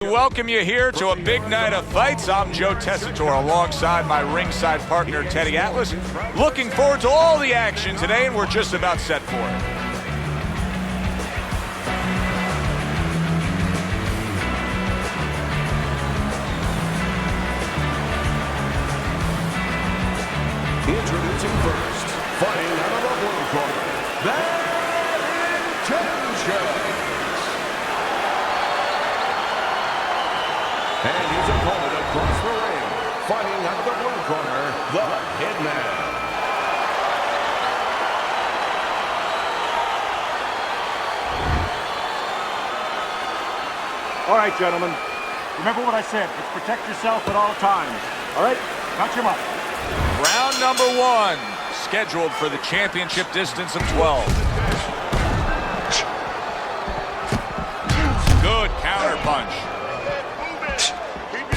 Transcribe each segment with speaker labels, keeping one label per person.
Speaker 1: Welcome you here to a big night of fights. I'm Joe Tessitore alongside my ringside partner Teddy Atlas. Looking forward to all the action today, and we're just about set for it.
Speaker 2: Introducing first, fighting out of the blue corner, the Intentions. And his opponent across the ring, fighting out of the blue corner, the Hitman.
Speaker 3: All right, gentlemen. Remember what I said. It's protect yourself at all times. All right? Count your money.
Speaker 1: Round number one, scheduled for the championship distance of 12. Good counter punch.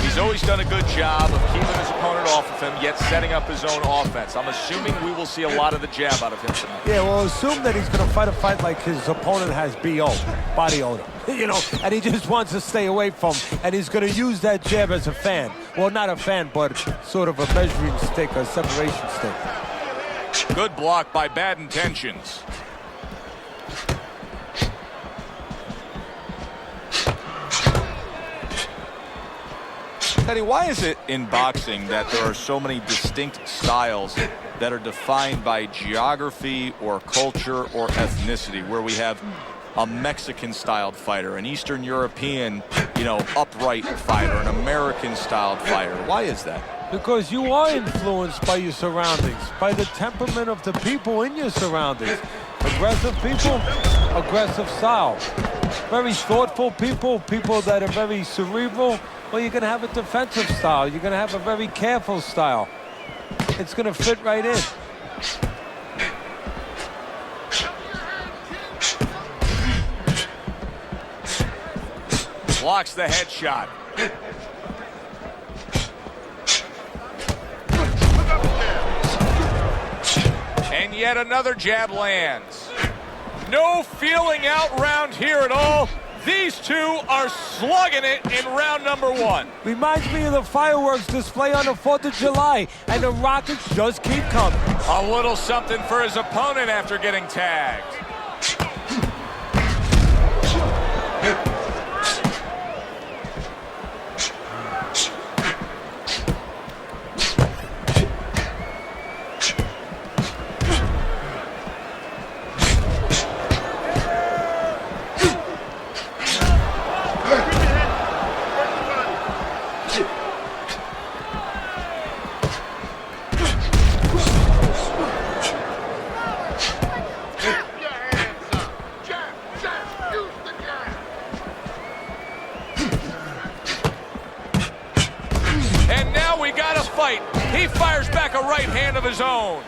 Speaker 1: He's always done a good job of keeping his opponent off of him, yet setting up his own offense. I'm assuming we will see a lot of the jab out of him tonight.
Speaker 4: Yeah, well, assume that he's going to fight a fight like his opponent has BO, body odor. You know, and he just wants to stay away from him, and he's going to use that jab as a fan. Well, not a fan, but sort of a measuring stick, a separation stick.
Speaker 1: Good block by Bad Intentions. Teddy, why is it in boxing that there are so many distinct styles that are defined by geography or culture or ethnicity, where we have a Mexican-styled fighter, an Eastern European, upright fighter, an American-styled fighter? Why is that?
Speaker 4: Because you are influenced by your surroundings, by the temperament of the people in your surroundings. Aggressive people, aggressive style. Very thoughtful people, people that are very cerebral. Well, you're going to have a defensive style. You're going to have a very careful style. It's going to fit right in.
Speaker 1: Blocks the headshot. And yet another jab lands. No feeling out round here at all. These two are slugging it in round number one.
Speaker 4: Reminds me of the fireworks display on the 4th of July, and the rockets just keep coming.
Speaker 1: A little something for his opponent after getting tagged. He fires back a right hand of his own.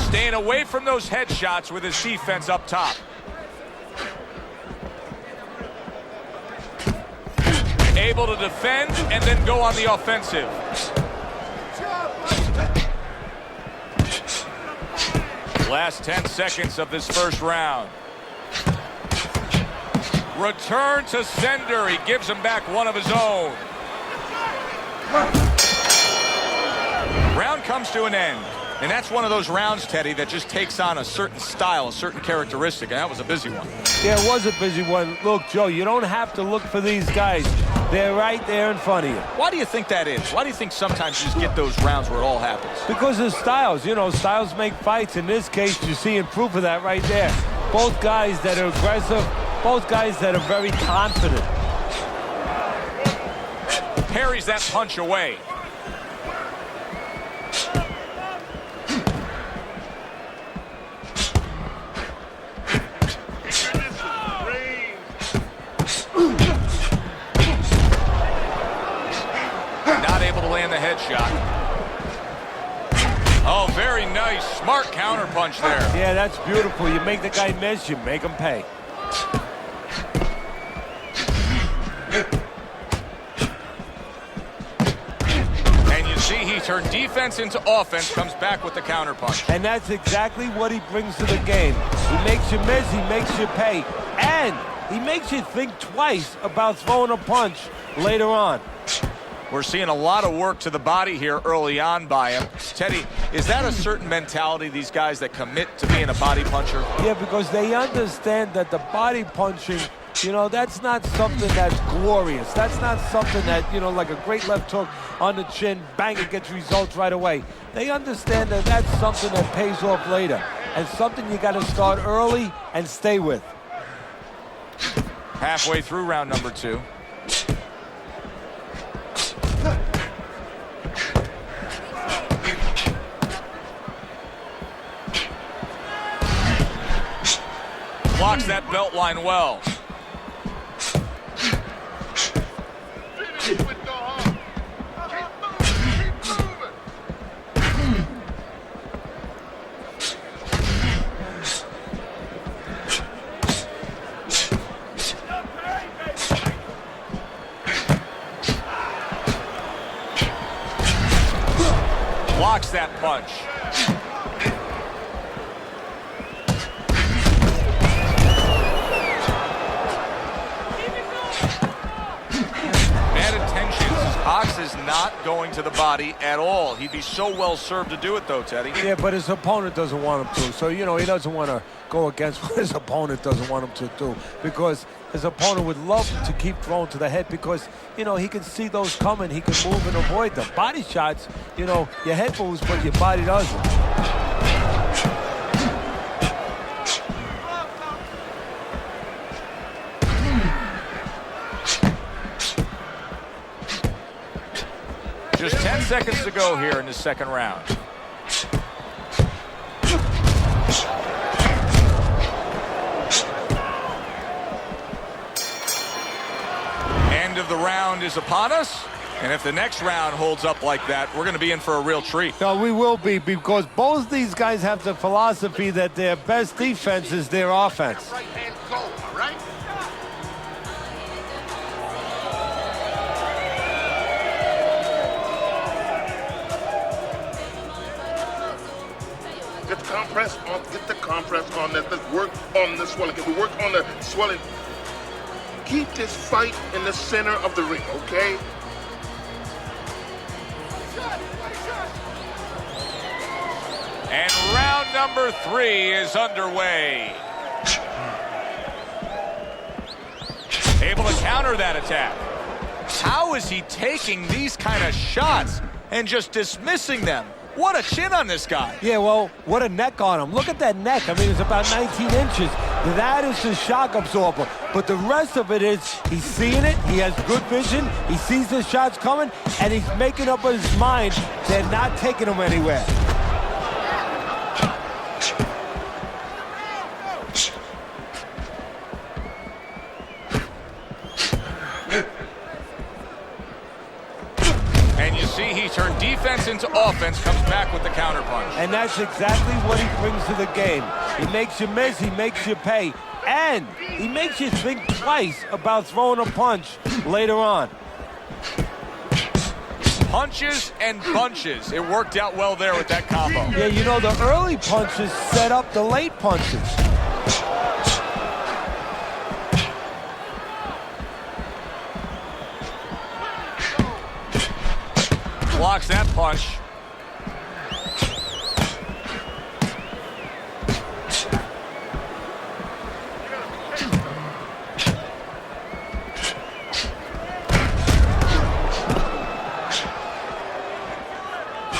Speaker 1: Staying away from those headshots with his defense up top. Able to defend and then go on the offensive. Last 10 seconds of this first round. Return to sender. He gives him back one of his own. Round comes to an end. And that's one of those rounds, Teddy, that just takes on a certain style, a certain characteristic. And that was a busy one.
Speaker 4: Yeah, it was a busy one. Look, Joe, you don't have to look for these guys. They're right there in front of you.
Speaker 1: Why do you think that is? Why do you think sometimes you just get those rounds where it all happens?
Speaker 4: Because of styles. Styles make fights. In this case, you're seeing proof of that right there. Both guys that are aggressive. Both guys that are very confident.
Speaker 1: Parries that punch away. Not able to land the headshot. Oh, very nice. Smart counter punch there.
Speaker 4: Yeah, that's beautiful. You make the guy miss, you make him pay.
Speaker 1: And you see he turned defense into offense, comes back with the counterpunch.
Speaker 4: And that's exactly what he brings to the game. He makes you miss, he makes you pay, and he makes you think twice about throwing a punch later on.
Speaker 1: We're seeing a lot of work to the body here early on by him. Teddy, is that a certain mentality, these guys that commit to being a body puncher?
Speaker 4: Yeah, because they understand that the body punching, you know, that's not something that's glorious. That's not something that, you know, like a great left hook on the chin, bang, it gets results right away. They understand that that's something that pays off later and something you got to start early and stay with.
Speaker 1: Halfway through round number 2. Blocks that belt line well. Blocks that punch. Cox is not going to the body at all. He'd be so well served to do it, though, Teddy.
Speaker 4: Yeah, but his opponent doesn't want him to. So, you know, he doesn't want to go against what his opponent doesn't want him to do, because his opponent would love to keep throwing to the head because, you know, he can see those coming. He can move and avoid them. Body shots, you know, your head moves, but your body doesn't.
Speaker 1: Just 10 seconds to go here in the second round. End of the round is upon us. And if the next round holds up like that, we're going to be in for a real treat.
Speaker 4: No, we will be, because both these guys have the philosophy that their best defense is their offense.
Speaker 5: Right hand go, all right? Get the compress on this. Let's work on the swelling. Can we work on the swelling? Keep this fight in the center of the ring, okay?
Speaker 1: And round number 3 is underway. Able to counter that attack. How is he taking these kind of shots and just dismissing them? What a chin on this guy.
Speaker 4: Yeah, well, what a neck on him. Look at that neck. I mean, it's about 19 inches. That is the shock absorber. But the rest of it is he's seeing it. He has good vision. He sees the shots coming, and he's making up his mind they're not taking him anywhere.
Speaker 1: See, he turned defense into offense, comes back with the counterpunch.
Speaker 4: And that's exactly what he brings to the game. He makes you miss, he makes you pay, and he makes you think twice about throwing a punch later on.
Speaker 1: Punches and bunches. It worked out well there with that combo.
Speaker 4: Yeah, you know, the early punches set up the late punches.
Speaker 1: Blocks that punch.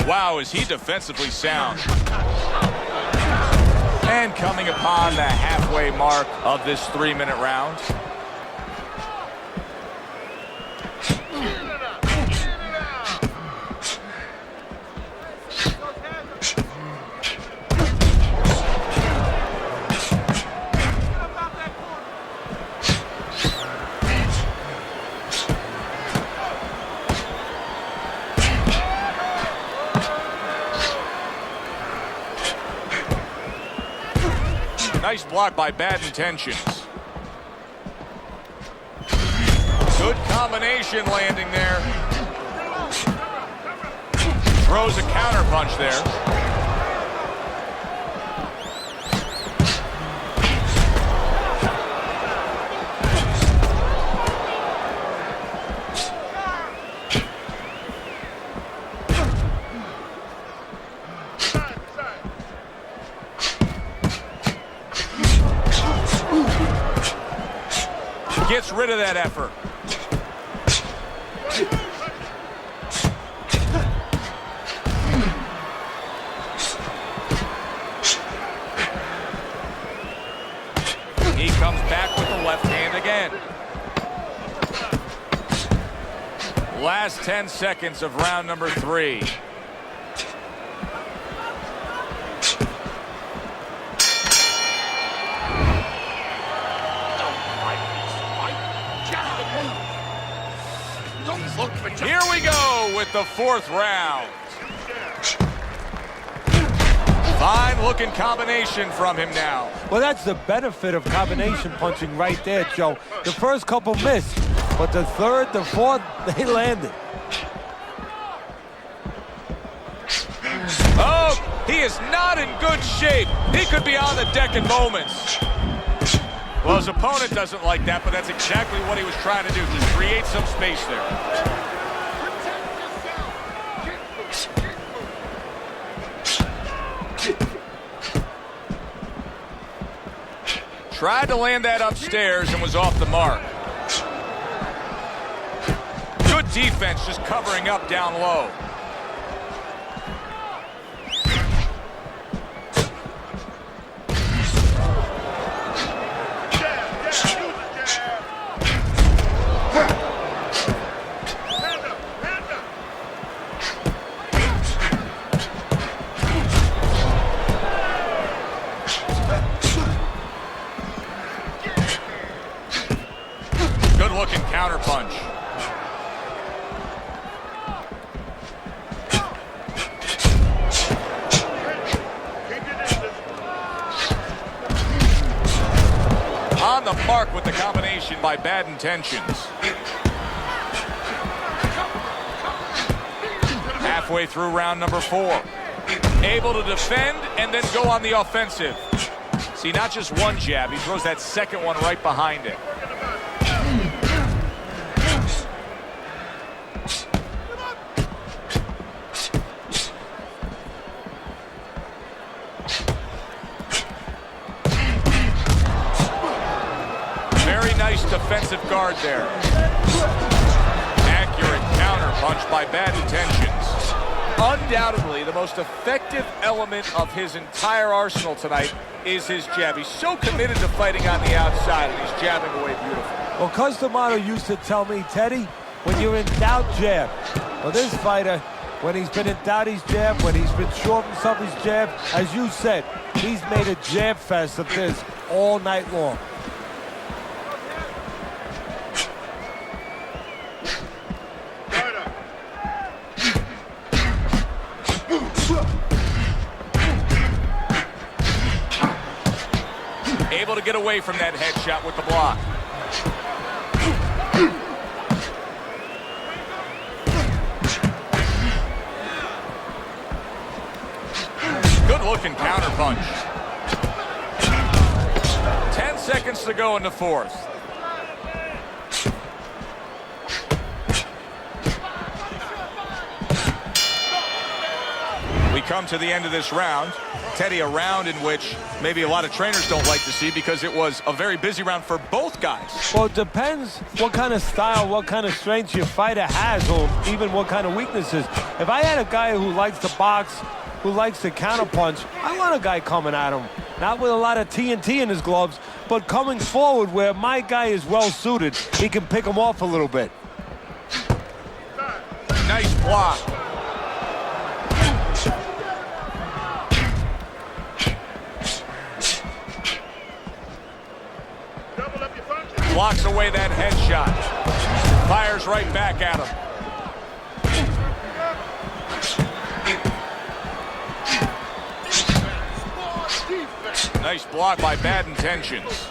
Speaker 1: Wow, is he defensively sound. And coming upon the halfway mark of this 3-minute round. Nice block by Bad Intentions. Good combination landing there. Throws a counter punch there. Gets rid of that effort. He comes back with the left hand again. Last 10 seconds of round number 3. Here we go with the 4th round. Fine looking combination from him now.
Speaker 4: Well, that's the benefit of combination punching right there, Joe. The first couple missed, but the third, the fourth, they landed.
Speaker 1: Oh, he is not in good shape. He could be on the deck in moments. Well, his opponent doesn't like that, but that's exactly what he was trying to do, just create some space there. Tried to land that upstairs and was off the mark. Good defense, just covering up down low. Good-looking counter punch. On the mark with the combination by Bad Intentions. Halfway through round number 4. Able to defend and then go on the offensive. See, not just one jab, he throws that second one right behind it. Very nice defensive guard there. Accurate counter punch by Bad Intentions. Undoubtedly, the most effective element of his entire arsenal tonight is his jab. He's so committed to fighting on the outside, and he's jabbing away beautifully.
Speaker 4: Well, Tomasz used to tell me, Teddy, when you're in doubt, jab. Well, this fighter, when he's been in doubt, he's jab. When he's been sure of himself, he's jab. As you said, he's made a jab fest of this all night long.
Speaker 1: Able to get away from that headshot with the block. Good-looking counter punch. 10 seconds to go in the 4th. We come to the end of this round. Teddy, a round in which maybe a lot of trainers don't like to see because it was a very busy round for both guys.
Speaker 4: Well, it depends what kind of style, what kind of strength your fighter has, or even what kind of weaknesses. If I had a guy who likes to box, who likes to counterpunch, I want a guy coming at him. Not with a lot of TNT in his gloves, but coming forward where my guy is well-suited. He can pick him off a little bit.
Speaker 1: Nice block. Blocks away that headshot. Fires right back at him. Nice block by Bad Intentions.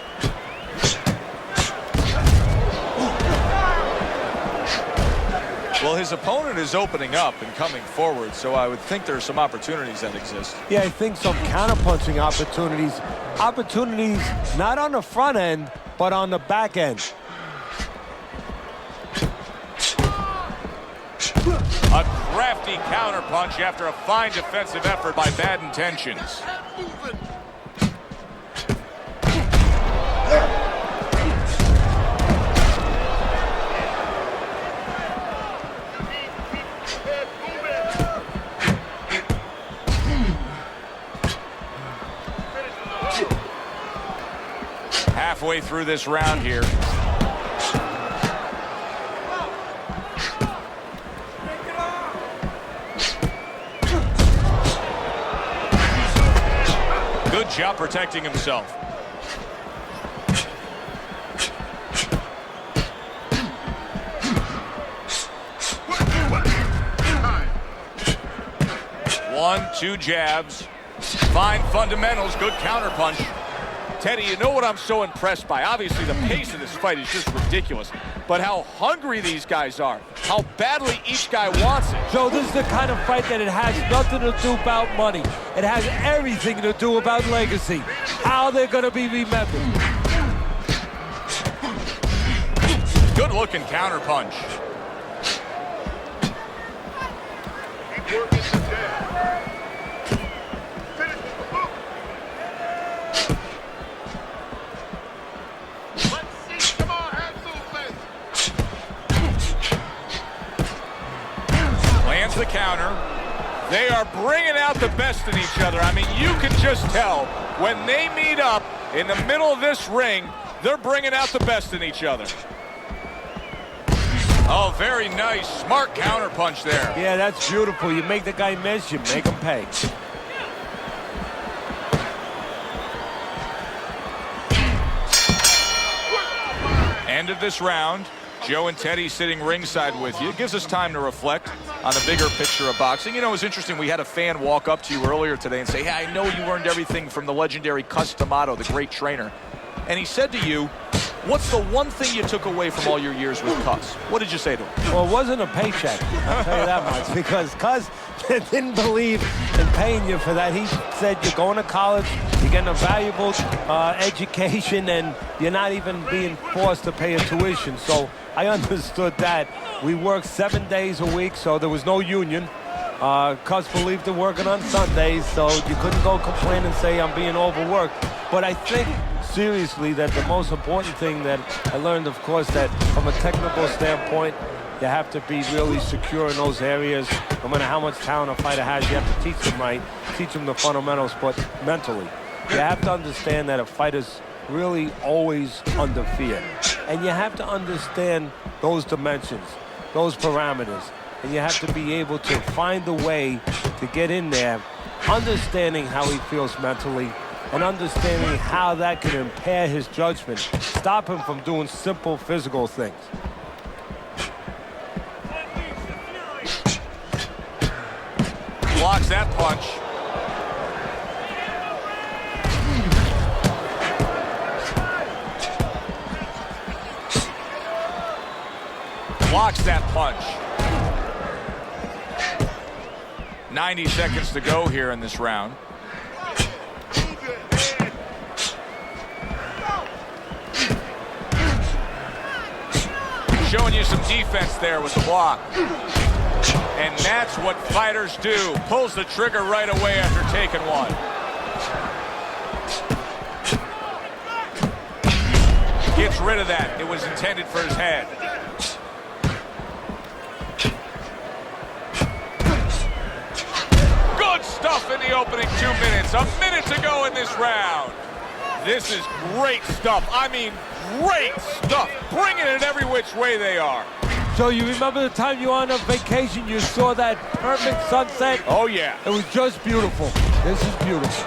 Speaker 1: Well, his opponent is opening up and coming forward, so I would think there's some opportunities that exist.
Speaker 4: Yeah, I think some counterpunching opportunities. Opportunities not on the front end, but on the back end.
Speaker 1: A crafty counterpunch after a fine defensive effort by bad intentions. Halfway through this round here. Good job protecting himself. One, two jabs. Fine fundamentals, good counterpunch. Teddy, you know what I'm so impressed by? Obviously, the pace of this fight is just ridiculous. But how hungry these guys are. How badly each guy wants it.
Speaker 4: So this is the kind of fight that it has nothing to do about money. It has everything to do about legacy. How they're going to be remembered.
Speaker 1: Good looking counterpunch.
Speaker 5: Keep working the jab. Finish with the hook. Let's see. Come on, hand movement.
Speaker 1: Lands the counter. They are bringing out the best in each other. I mean, you can just tell when they meet up in the middle of this ring, they're bringing out the best in each other. Oh, very nice. Smart counterpunch there.
Speaker 4: Yeah, that's beautiful. You make the guy miss, you make him pay.
Speaker 1: End of this round. Joe and Teddy sitting ringside with you. It gives us time to reflect on the bigger picture of boxing. You know, it was interesting. We had a fan walk up to you earlier today and say, hey, I know you learned everything from the legendary Tomasz, the great trainer. And he said to you, what's the one thing you took away from all your years with Cus? What did you say to him?
Speaker 4: Well, it wasn't a paycheck, I'll tell you that much, because Cus didn't believe in paying you for that. He said you're going to college, you're getting a valuable education, and you're not even being forced to pay a tuition. So I understood that. We worked 7 days a week, so there was no union. Cus believed in working on Sundays, so you couldn't go complain and say I'm being overworked. But I think seriously that the most important thing that I learned, of course, that from a technical standpoint, you have to be really secure in those areas. No matter how much talent a fighter has, you have to teach them right, teach them the fundamentals, but mentally. You have to understand that a fighter's really always under fear. And you have to understand those dimensions, those parameters. And you have to be able to find a way to get in there, understanding how he feels mentally, and understanding how that can impair his judgment, stop him from doing simple physical things.
Speaker 1: Blocks that punch. Blocks that punch. 90 seconds to go here in this round. Showing you some defense there with the block. And that's what fighters do. Pulls the trigger right away after taking one. Gets rid of that. It was intended for his head. Good stuff in the opening 2 minutes. A minute to go in this round. This is great stuff. I mean, great stuff. Bringing it every which way they are.
Speaker 4: So you remember the time you were on a vacation, you saw that perfect sunset?
Speaker 1: Oh, yeah.
Speaker 4: It was just beautiful. This is beautiful.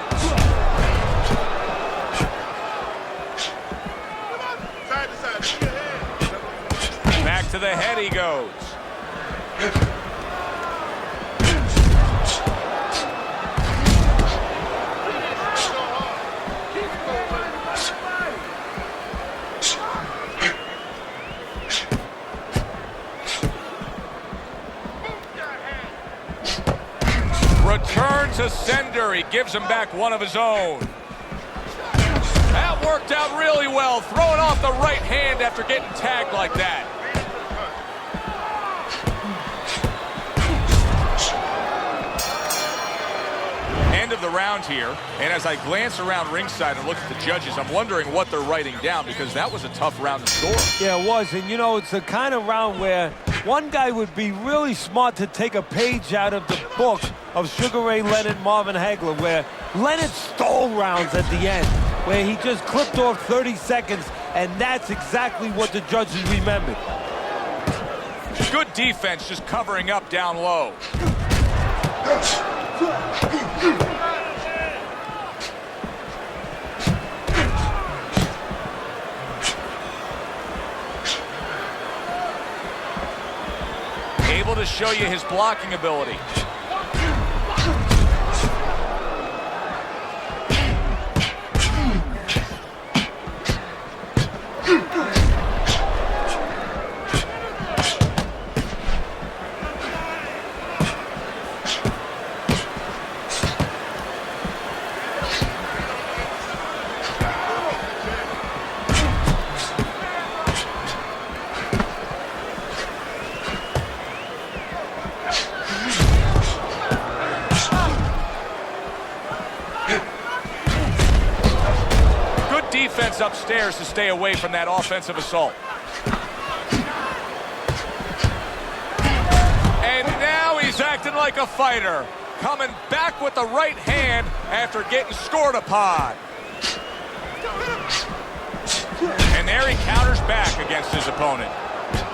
Speaker 1: Back to the head he goes. to sender. He gives him back one of his own. That worked out really well, throwing off the right hand after getting tagged like that. End of the round here, and as I glance around ringside and look at the judges, I'm wondering what they're writing down, because that was a tough round to score.
Speaker 4: Yeah, it was, and you know, it's the kind of round where one guy would be really smart to take a page out of the book of Sugar Ray Leonard, Marvin Hagler, where Leonard stole rounds at the end, where he just clipped off 30 seconds, and that's exactly what the judges remembered.
Speaker 1: Good defense, just covering up down low. Able to show you his blocking ability. Defense upstairs to stay away from that offensive assault. And now he's acting like a fighter, coming back with the right hand after getting scored upon. And there he counters back against his opponent.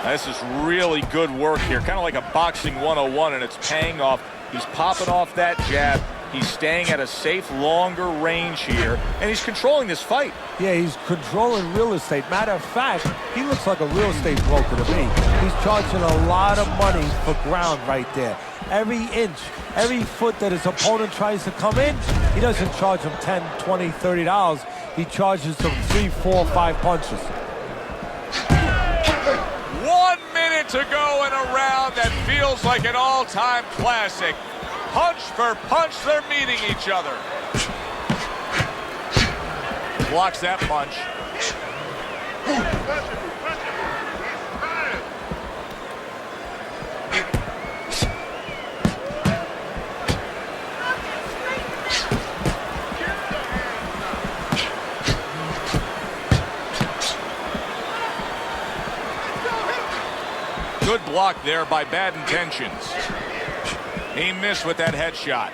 Speaker 1: This is really good work here, kind of like a boxing 101, and it's paying off. He's popping off that jab. He's staying at a safe, longer range here, and he's controlling this fight.
Speaker 4: Yeah, he's controlling real estate. Matter of fact, he looks like a real estate broker to me. He's charging a lot of money for ground right there. Every inch, every foot that his opponent tries to come in, he doesn't charge him $10, $20, $30. He charges them 3, 4, 5 punches.
Speaker 1: 1 minute to go in a round that feels like an all-time classic. Punch for punch, they're meeting each other. Blocks that punch. Good block there by Bad Intentions. He missed with that headshot.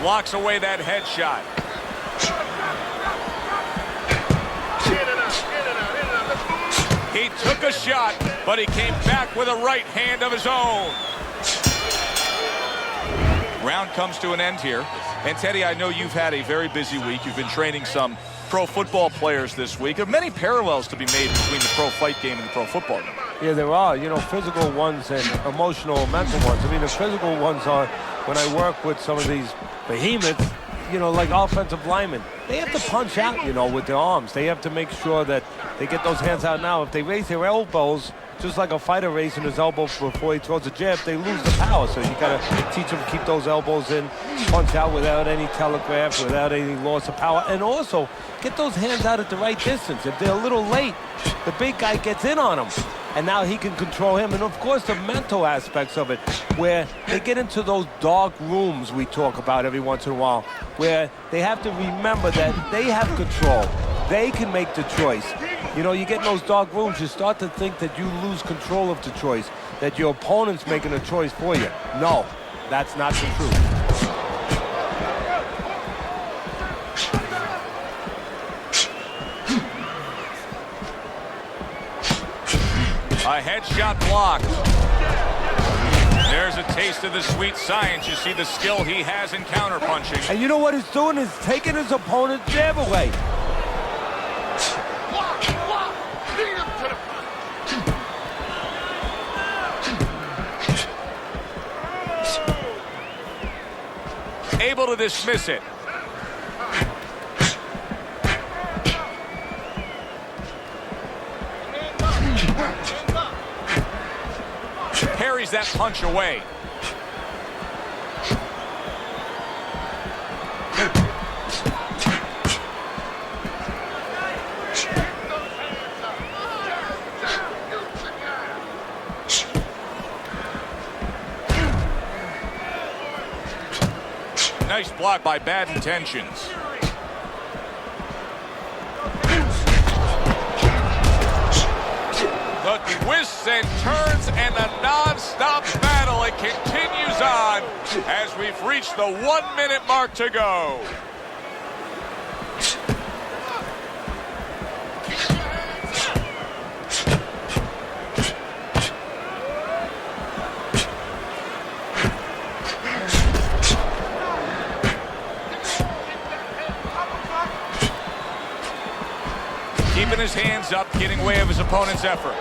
Speaker 1: Blocks away that headshot. He took a shot, but he came back with a right hand of his own. Round comes to an end here. And Teddy, I know you've had a very busy week. You've been training some pro football players this week. There are many parallels to be made between the pro fight game and the pro football game.
Speaker 4: Yeah, there are, you know, physical ones and emotional, mental ones. I mean, the physical ones are when I work with some of these behemoths, you know, like offensive linemen. They have to punch out, you know, with their arms. They have to make sure that they get those hands out now. If they raise their elbows, just like a fighter raising his elbow before he throws a jab, they lose the power. So you got to teach them to keep those elbows in, punch out without any telegraph, without any loss of power, and also get those hands out at the right distance. If they're a little late, the big guy gets in on him, and now he can control him. And, of course, the mental aspects of it, where they get into those dark rooms we talk about every once in a while, where they have to remember that they have control. They can make the choice. You know, you get in those dark rooms, you start to think that you lose control of the choice, that your opponent's making a choice for you. No, that's not the truth.
Speaker 1: A headshot blocked. There's a taste of the sweet science. You see the skill he has in counterpunching.
Speaker 4: And you know what he's doing is taking his opponent's jab away.
Speaker 1: Able to dismiss it. parries that punch away. Nice block by Bad Intentions. The twists and turns and the non-stop battle, it continues on as we've reached the 1 minute mark to go. Keeping his hands up, getting way of his opponent's effort.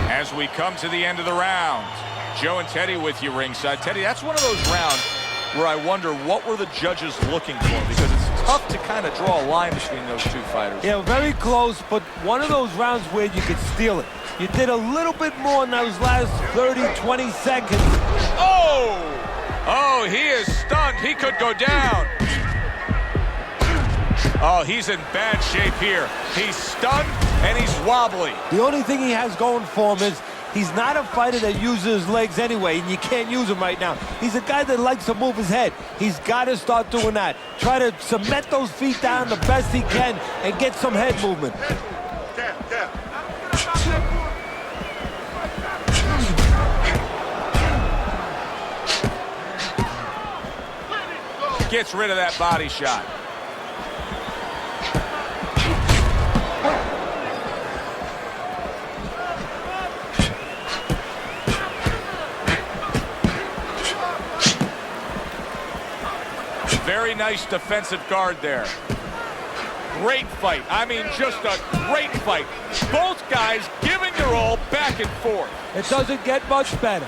Speaker 1: As we come to the end of the round, Joe and Teddy with you ringside. Teddy, that's one of those rounds where I wonder what were the judges looking for, because it's tough to kind of draw a line between those two fighters.
Speaker 4: Yeah, very close, but one of those rounds where you could steal it. You did a little bit more in those last 30, 20 seconds.
Speaker 1: Oh! Oh, he is stunned. He could go down. Oh, he's in bad shape here. He's stunned and he's wobbly.
Speaker 4: The only thing he has going for him is he's not a fighter that uses his legs anyway, and you can't use him right now. He's a guy that likes to move his head. He's got to start doing that. Try to cement those feet down the best he can and get some head movement.
Speaker 1: Gets rid of that body shot. Very nice defensive guard there. Great fight. I mean, just a great fight. Both guys giving their all back and forth.
Speaker 4: It doesn't get much better.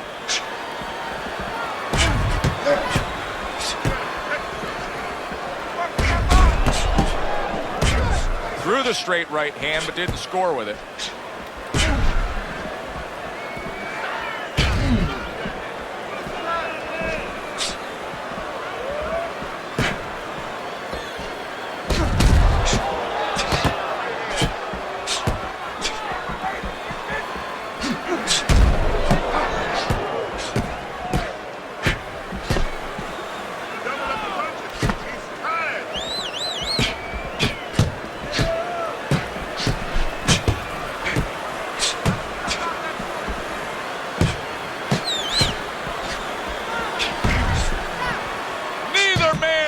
Speaker 1: Threw the straight right hand, but didn't score with it.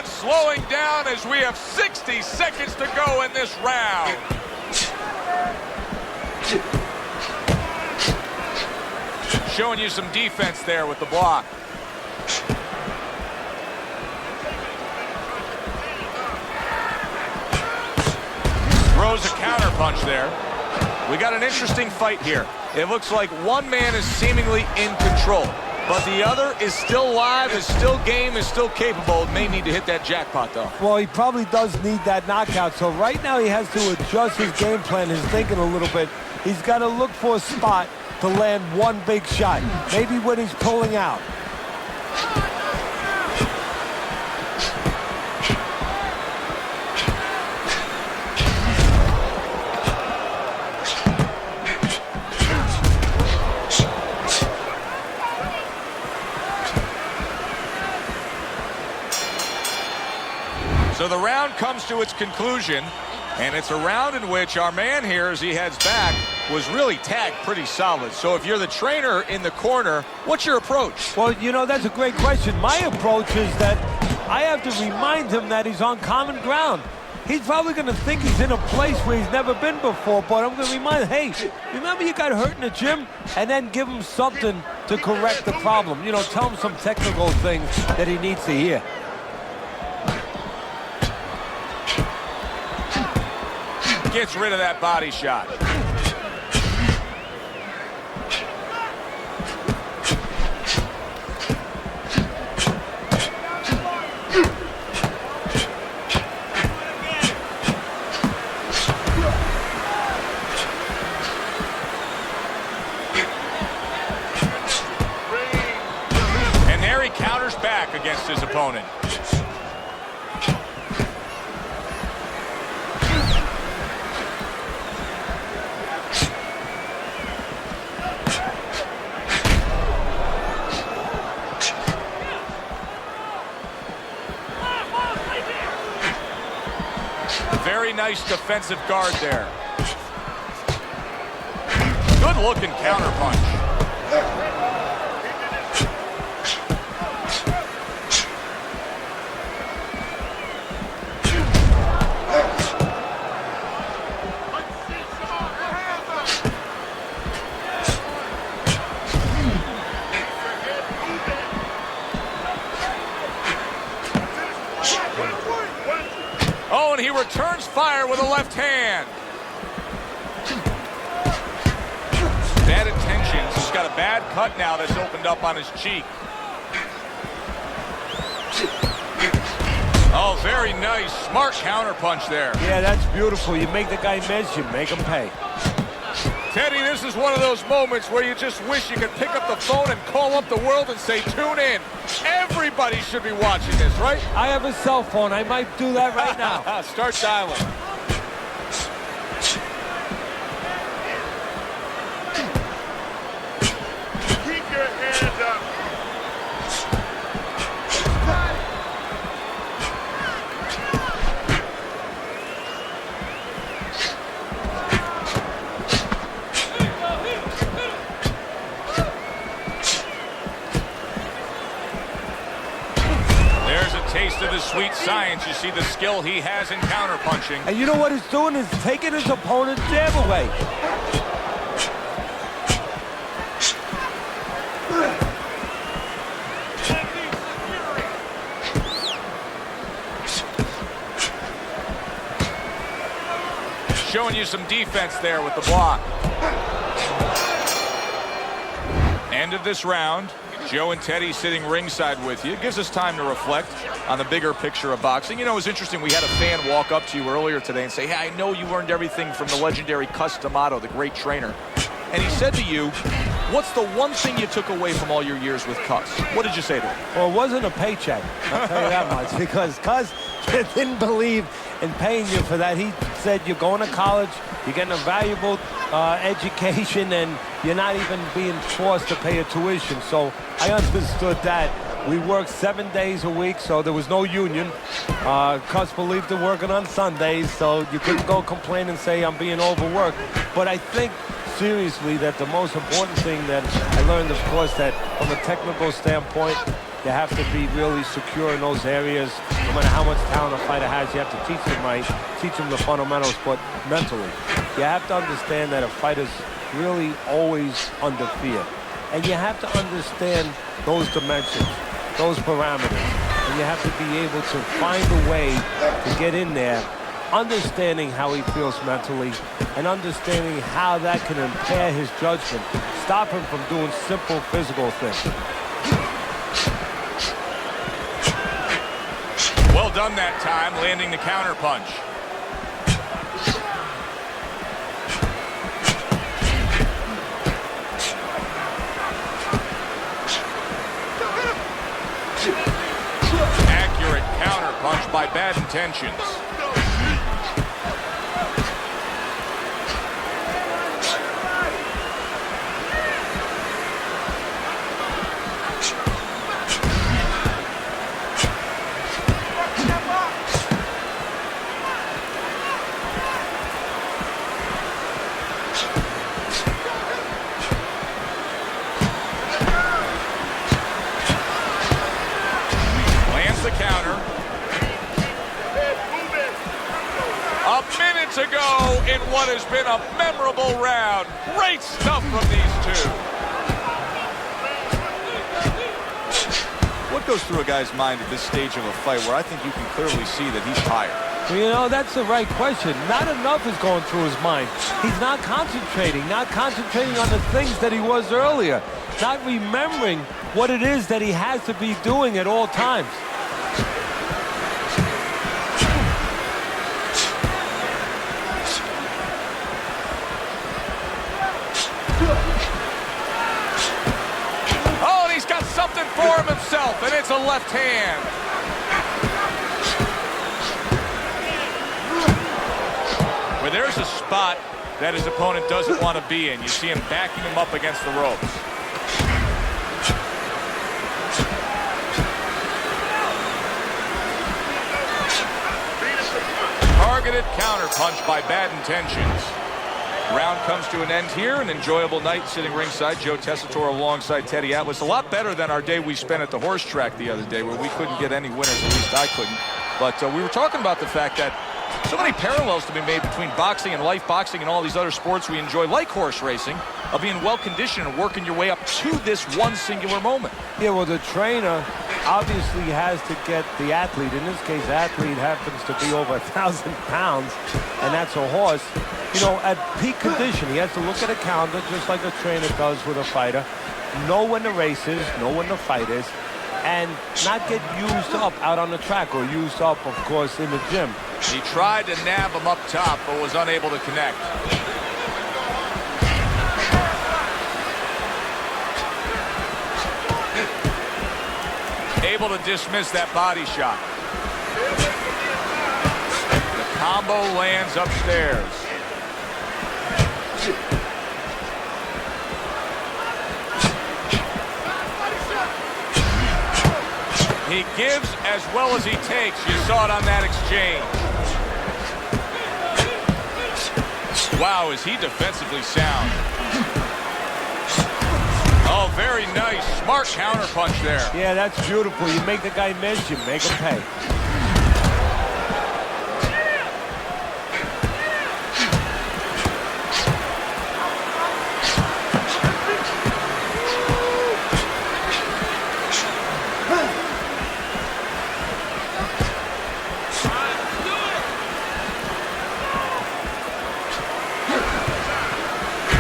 Speaker 1: Slowing down as we have 60 seconds to go in this round. Showing you some defense there with the block. Throws a counter punch there. We got an interesting fight here. It looks like one man is seemingly in control, but the other is still live, is still game, is still capable. May need to hit that jackpot, though.
Speaker 4: Well, he probably does need that knockout. So right now he has to adjust his game plan, his thinking a little bit. He's got to look for a spot to land one big shot. Maybe when he's pulling out.
Speaker 1: So the round comes to its conclusion, and it's a round in which our man here, as he heads back, was really tagged pretty solid. So if you're the trainer in the corner, what's your approach?
Speaker 4: Well, you know, that's a great question. My approach is that I have to remind him that he's on common ground. he's probably going to think he's in a place where he's never been before, but I'm going to remind him, hey, remember you got hurt in the gym? And then give him something to correct the problem. You know, tell him some technical things that he needs to hear.
Speaker 1: Gets rid of that body shot. And there he counters back against his opponent. Very nice defensive guard there. Good looking counter punch. Oh, and he returns fire with a left hand. Bad intentions. He's got a bad cut now that's opened up on his cheek. Oh, very nice. Smart counter punch there.
Speaker 4: Yeah, that's beautiful. You make the guy miss, you make him pay.
Speaker 1: Teddy, this is one of those moments where you just wish you could pick up the phone and call up the world and say, tune in. Everybody should be watching this, right?
Speaker 4: I have a cell phone. I might do that right now.
Speaker 1: Start dialing.
Speaker 5: Keep your hands up.
Speaker 1: Taste of the sweet science. You see the skill he has in counterpunching.
Speaker 4: And you know what he's doing is taking his opponent's jab away.
Speaker 1: Showing you some defense there with the block. End of this round. Joe and Teddy sitting ringside with you. It gives us time to reflect on the bigger picture of boxing. You know, it was interesting. We had a fan walk up to you earlier today and say, hey, I know you learned everything from the legendary Tomasz, the great trainer. And he said to you, what's the one thing you took away from all your years with Cus? What did you say to him?
Speaker 4: Well, it wasn't a paycheck, I'll tell you that much, because Cus didn't believe in paying you for that. He said you're going to college, you're getting a valuable education, and you're not even being forced to pay a tuition. So I understood that. We worked 7 days a week, so there was no union. Cus believed in working on Sundays, so you couldn't go complain and say I'm being overworked. But I think seriously that the most important thing that I learned, of course, that from a technical standpoint, you have to be really secure in those areas. No matter how much talent a fighter has, you have to teach them right, teach them the fundamentals, but mentally. You have to understand that a fighter's really always under fear. And you have to understand those dimensions, those parameters. And you have to be able to find a way to get in there, understanding how he feels mentally, and understanding how that can impair his judgment, stop him from doing simple physical things.
Speaker 1: Well done that time, landing the counter punch. Accurate counter punch by Bad Intentions. Lands the counter. in what has been a memorable round. Great stuff from these two. What goes through a guy's mind at this stage of a fight where I think you can clearly see that he's tired?
Speaker 4: Well, you know, that's the right question. Not enough is going through his mind. He's not concentrating on the things that he was earlier, not remembering what it is that he has to be doing at all times.
Speaker 1: Oh, and he's got something for him himself, and it's a left hand. Where there's a spot that his opponent doesn't want to be in. You see him backing him up against the ropes. Targeted counterpunch by Bad Intentions. Round comes to an end here. An enjoyable night sitting ringside. Joe Tessitore alongside Teddy Atlas. A lot better than our day we spent at the horse track the other day where we couldn't get any winners. At least I couldn't. But we were talking about the fact that so many parallels to be made between boxing and life boxing and all these other sports we enjoy, like horse racing, of being well-conditioned and working your way up to this one singular moment.
Speaker 4: Yeah, well, the trainer obviously has to get the athlete. In this case, the athlete happens to be over 1,000 pounds, and that's a horse. You know, at peak condition, he has to look at a calendar just like a trainer does with a fighter, know when the race is, know when the fight is, and not get used up out on the track or used up, of course, in the gym.
Speaker 1: He tried to nab him up top, but was unable to connect. Able to dismiss that body shot. The combo lands upstairs. He gives as well as he takes. You saw it on that exchange. Wow, is he defensively sound. Oh, very nice. Smart counterpunch there.
Speaker 4: Yeah, that's beautiful. You make the guy miss, you make him pay.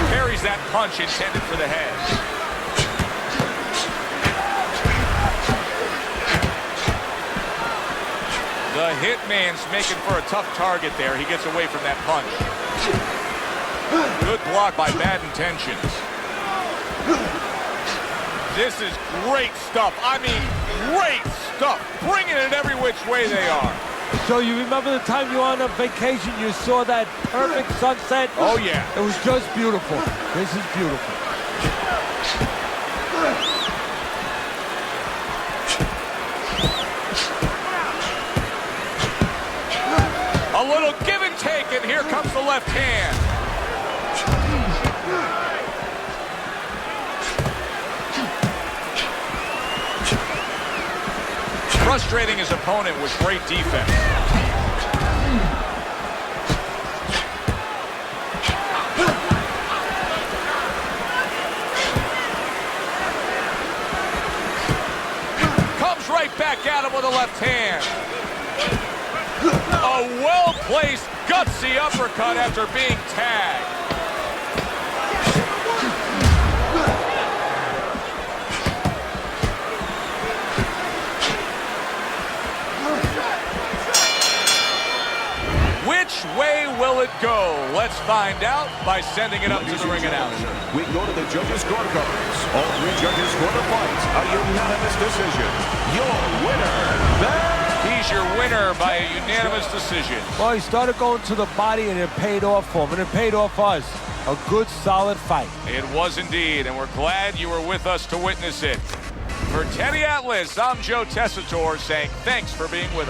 Speaker 1: Carries that punch intended for the head. The hitman's making for a tough target there. He gets away from that punch. Good block by Bad Intentions. This is great stuff. I mean, great stuff. Bringing it every which way they are.
Speaker 4: So you remember the time you were on a vacation, you saw that perfect sunset?
Speaker 1: Oh, yeah.
Speaker 4: It was just beautiful. This is beautiful.
Speaker 1: A little give and take, and here comes the left hand. Frustrating his opponent with great defense. Comes right back at him with a left hand. A well-placed, gutsy uppercut after being tagged. Which way will it go? Let's find out by sending it up to the ring announcer.
Speaker 2: We go to the judges' scorecards. All three judges score the fight. A unanimous decision. Your winner,
Speaker 1: He's your winner by a unanimous decision.
Speaker 4: Well, he started going to the body, and it paid off for him, and it paid off for us. A good, solid fight.
Speaker 1: It was indeed, and we're glad you were with us to witness it. For Teddy Atlas, I'm Joe Tessitore saying thanks for being with us.